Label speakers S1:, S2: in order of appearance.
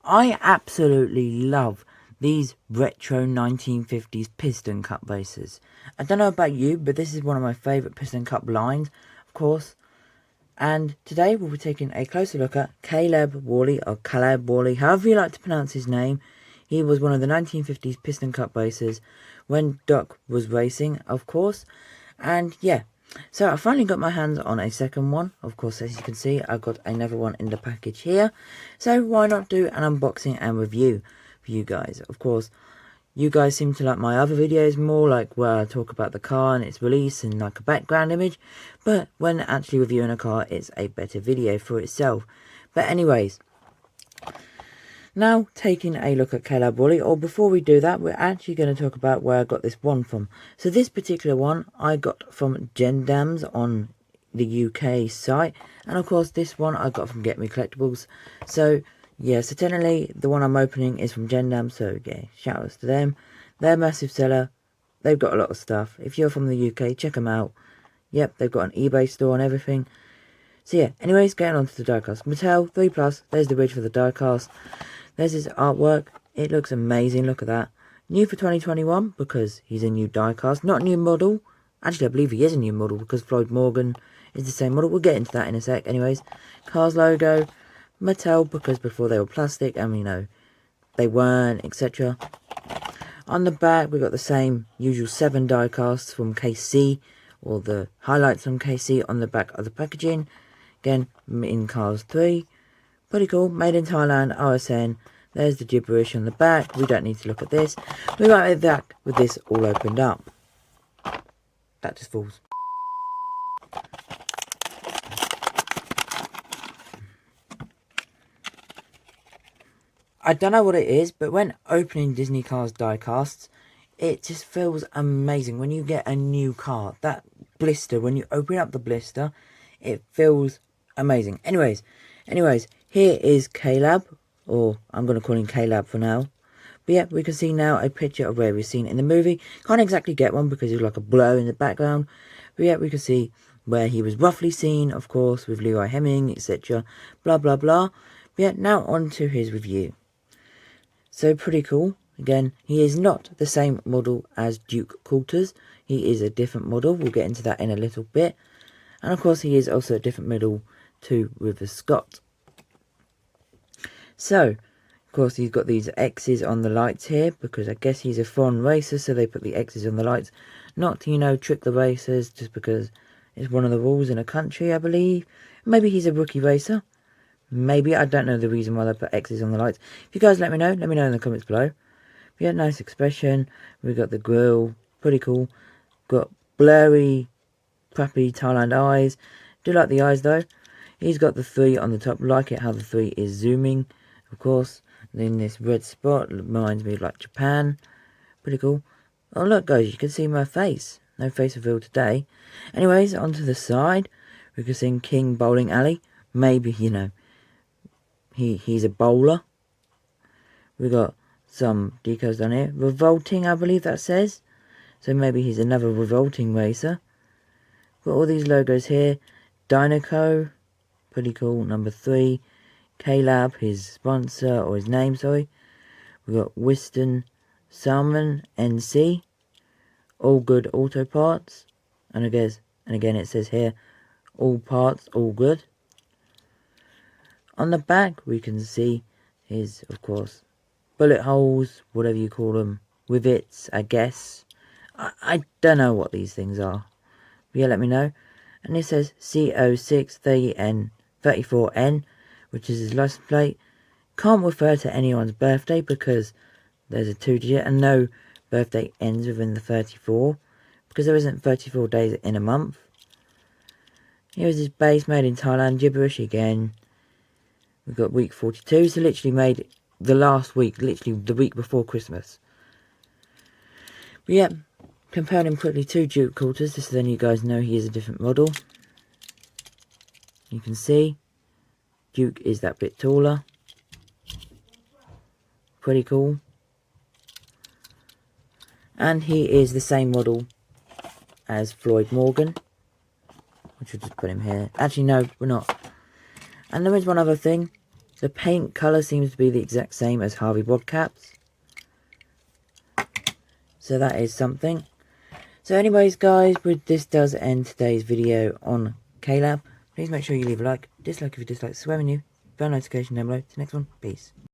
S1: I absolutely love these retro 1950s Piston Cup races. I don't know about you, but this is one of my favourite Piston Cup lines, of course. And today we'll be taking a closer look at Caleb Worley, or Caleb Worley, however you like to pronounce his name. He was one of the 1950s Piston Cup racers when Doc was racing, of course. And yeah, so I finally got my hands on a second one. Of course, as you can see, I've got another one in the package here. So why not do an unboxing and review for you guys? Of course, you guys seem to like my other videos more, like where I talk about the car and its release and like a background image. But when actually reviewing a car, it's a better video for itself. But anyways, now taking a look at Caleb Worley, or before we do that, we're actually going to talk about where I got this one from. So this particular one I got from Gendams on the UK site, and of course this one I got from Get Me Collectibles. So yeah, so technically the one I'm opening is from Gendams, so yeah, shout outs to them. They're a massive seller, they've got a lot of stuff. If you're from the UK, check them out. Yep, they've got an eBay store and everything. So yeah, anyways, getting on to the diecast. Mattel 3+, there's the bridge for the diecast. There's his artwork. It looks amazing. Look at that. New for 2021 because he's a new diecast. Not a new model. Actually, I believe he is a new model because Floyd Morgan is the same model. We'll get into that in a sec. Anyways, Cars logo. Mattel because before they were plastic and, you know, they weren't, etc. On the back, we've got the same usual 7 diecasts from KC, or the highlights from KC on the back of the packaging. Again, in Cars 3. Pretty cool. Made in Thailand, RSN. There's the gibberish on the back. We don't need to look at this. We're right back with this all opened up. That just falls. I don't know what it is, but when opening Disney Cars diecasts, it just feels amazing. When you get a new car, that blister, when you open up the blister, it feels amazing. Anyways, here is Caleb, or I'm going to call him Caleb for now. But yeah, we can see now a picture of where we've seen it in the movie. Can't exactly get one because there's like a blur in the background. But yeah, we can see where he was roughly seen, of course, with Leroy Hemming, etc. Blah, blah, blah. But yeah, now on to his review. So pretty cool. Again, he is not the same model as Duke Coulters. He is a different model. We'll get into that in a little bit. And of course, he is also a different model to River Scott. So, of course, he's got these X's on the lights here because I guess he's a foreign racer, so they put the X's on the lights. Not to, you know, trick the racers just because it's one of the rules in a country, I believe. Maybe he's a rookie racer. Maybe, I don't know the reason why they put X's on the lights. If you guys let me know in the comments below. But yeah, nice expression. We've got the grill, pretty cool. Got blurry, crappy Thailand eyes. Do like the eyes though. He's got the 3 on the top. Like it how the 3 is zooming, of course. Then this red spot reminds me of like Japan. Pretty cool. Oh look guys, you can see my face. No face reveal today. Anyways, onto the side. We can see King Bowling Alley. Maybe, you know, he's a bowler. We got some decals down here. Revolting, I believe that says. So maybe he's another revolting racer. Got all these logos here. Dynaco. Pretty cool. Number 3. Caleb, his sponsor, or his name, sorry. We got Whiston Salmon NC. All good auto parts. And again it says here, all parts, all good. On the back we can see his, of course, bullet holes, whatever you call them, rivets, I guess. I don't know what these things are. But yeah, let me know. And it says CO630N34N, which is his license plate. Can't refer to anyone's birthday because there's a 2-digit and no birthday ends within the 34 because there isn't 34 days in a month. Here's his base, made in Thailand, gibberish again. We've got week 42, so literally made the last week, literally the week before Christmas. But yeah, comparing him quickly to Duke Coulters, just so then you guys know he is a different model. You can see Duke is that bit taller. Pretty cool. And he is the same model as Floyd Morgan, which we'll just put him here. Actually, no, we're not. And there is one other thing. The paint colour seems to be the exact same as Harvey Bobcat's. So that is something. So anyways guys, this does end today's video on Caleb. Please make sure you leave a like, dislike if you dislike, swearing you, bell notification down below. To the next one, peace.